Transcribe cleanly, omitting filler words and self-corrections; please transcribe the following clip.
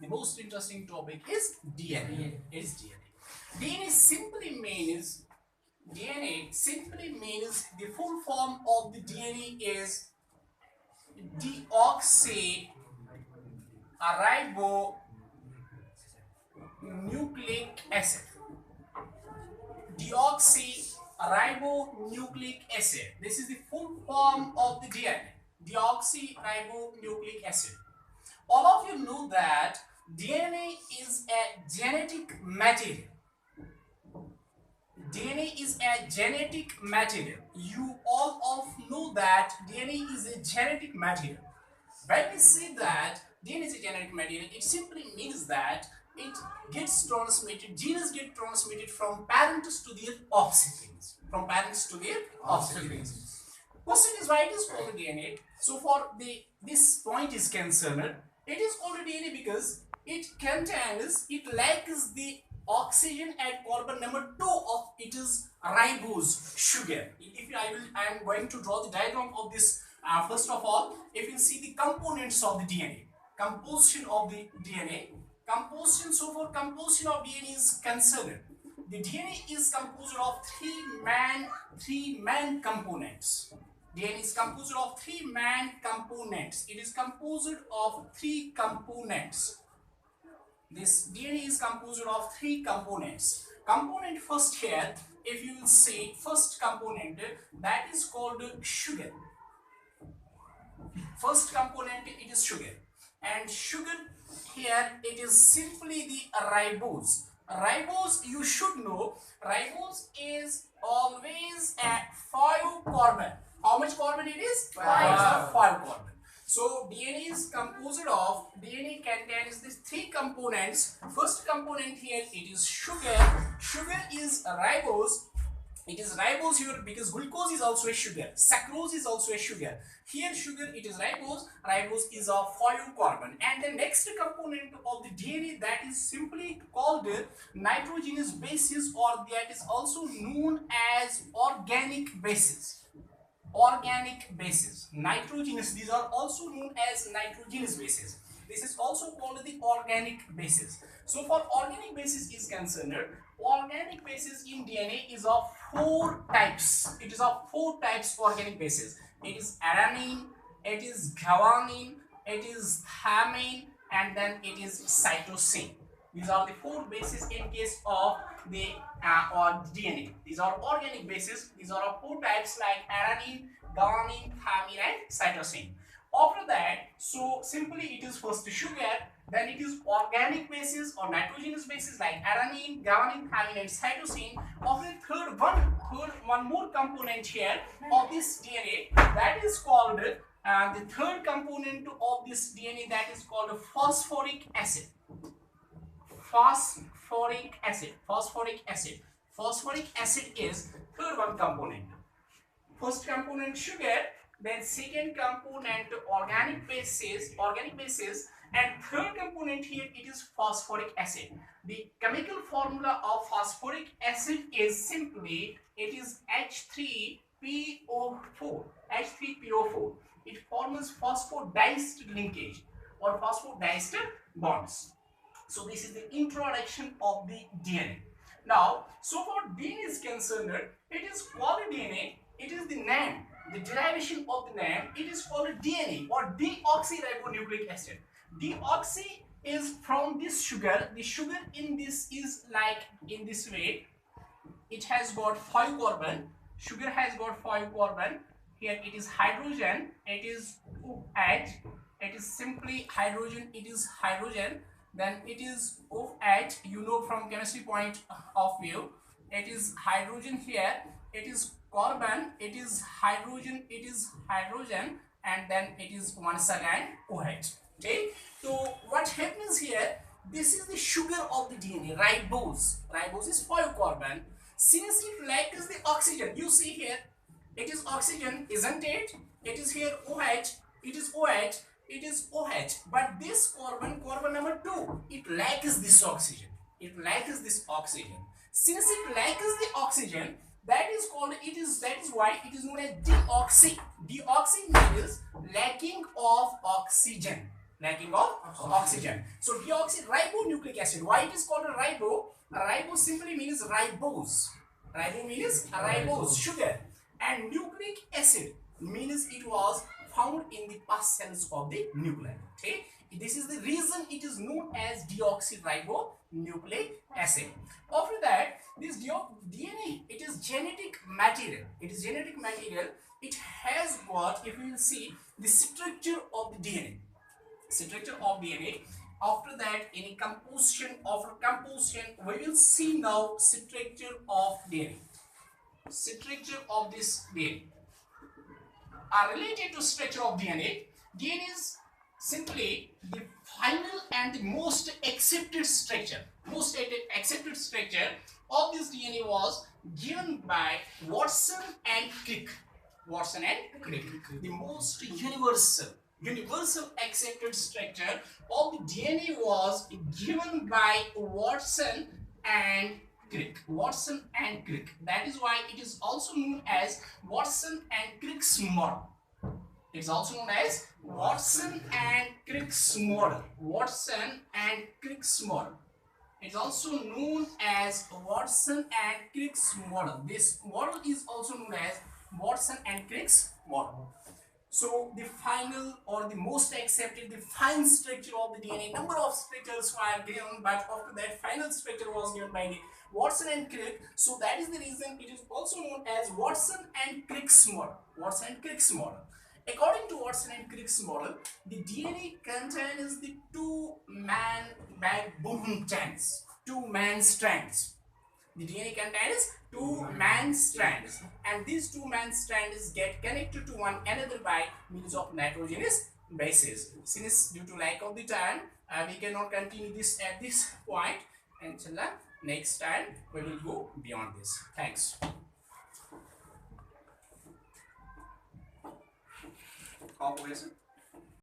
the most interesting topic is DNA. DNA simply means the full form of the DNA is deoxyribonucleic acid. Deoxyribonucleic acid. This is the full form of the DNA. Deoxyribonucleic acid. All of you know that DNA is a genetic material. DNA is a genetic material. You all of know that DNA is a genetic material. When we say that DNA is a genetic material, it simply means that it gets transmitted, genes get transmitted from parents to their offsprings. Question is why it is called DNA. So for this point is concerned, it is called DNA because it lacks the oxygen at carbon number 2 of its ribose sugar. I am going to draw the diagram of this. First of all, if you see the components of the DNA, composition of the DNA, so for composition of DNA is concerned, the DNA is composed of three main components. DNA is composed of three main components. It is composed of three components. This DNA is composed of three components. Component first here, if you will see first component, that is called sugar. First component, it is sugar, and sugar here it is simply the ribose. Ribose, you should know, ribose is always at 5 carbon. How much carbon it is? 5 carbon. So DNA contains these three components. First component here, it is sugar. Sugar is ribose. It is ribose here because glucose is also a sugar. Sucrose is also a sugar. Here sugar, it is ribose. Ribose is a 5 carbon. And the next component of the DNA, that is simply called nitrogenous bases, or that is also known as organic bases. Nitrogenous, these are also known as nitrogenous bases. This is also called the organic bases. So for organic bases is concerned, organic bases in DNA is of 4 types. It is of 4 types organic bases. It is adenine, it is guanine, it is thymine, and then it is cytosine. These are the 4 bases in case of the DNA. These are organic bases. These are of 4 types like adenine, guanine, thymine, and cytosine. After that, so simply it is first sugar, then it is organic bases or nitrogenous bases like adenine, guanine, thymine, and cytosine. After the third one more component here of this DNA, that is called the third component of this DNA, that is called phosphoric acid. Phosphoric acid is third one component. First component sugar, then second component organic bases, and third component here it is phosphoric acid. The chemical formula of phosphoric acid is simply, it is H3PO4. It forms phosphodiester linkage or phosphodiester bonds. So this is the introduction of the DNA. Now, so for DNA is concerned, it is called DNA. It is the name, the derivation of the name. It is called DNA or deoxyribonucleic acid. Deoxy is from this sugar. The sugar in this is like in this way. It has got 5 carbon. Sugar has got 5 carbon. Here it is hydrogen. It is OH. It is simply hydrogen. It is hydrogen. Then it is OH. You know from chemistry point of view. It is hydrogen here. It is carbon. It is hydrogen. And then it is once again OH. Okay. So what happens here? This is the sugar of the DNA. Ribose. Ribose is 5 carbon. Since it lacks the oxygen, you see here, it is oxygen, isn't it? It is here OH. It is OH. It is OH. But this carbon number 2, it lacks this oxygen. Since it lacks the oxygen, that is why it is known as deoxy. Deoxy means lacking of oxygen. lacking of oxygen. So deoxyribonucleic acid. Why it is called a ribo? Ribo simply means ribose. Ribo means ribose, sugar, and nucleic acid means it was found in the pus cells of the nuclei. Okay, this is the reason it is known as deoxyribonucleic acid. After that, this DNA, it is genetic material. It is genetic material. It has got, if you will see, the structure of the DNA. Structure of DNA. After that, any composition, after composition, we will see now structure of DNA. Structure of this DNA are related to structure of DNA. DNA is simply the final and the most accepted structure. Most accepted structure of this DNA was given by Watson and Crick. Watson and Crick. The most universal accepted structure of the DNA was given by Watson and Crick. Watson and Crick. That is why it is also known as Watson and Crick's model. It is also known as Watson and Crick's model. Watson and Crick's model. It is also known as Watson and Crick's model. This model is also known as Watson and Crick's model. So the final or the most accepted, the fine structure of the DNA, number of structures were given, but after that final structure was given by the Watson and Crick. So that is the reason it is also known as Watson and Crick's model. Watson and Crick's model. According to Watson and Crick's model, the DNA contains the two-man backbone strands. Two-man strands. The DNA contains two-man strands, and these two-man strands get connected to one another by means of nitrogenous bases. Since due to lack of the time, we cannot continue this at this point. Inshallah, next time we will go beyond this. Thanks. Cooperation.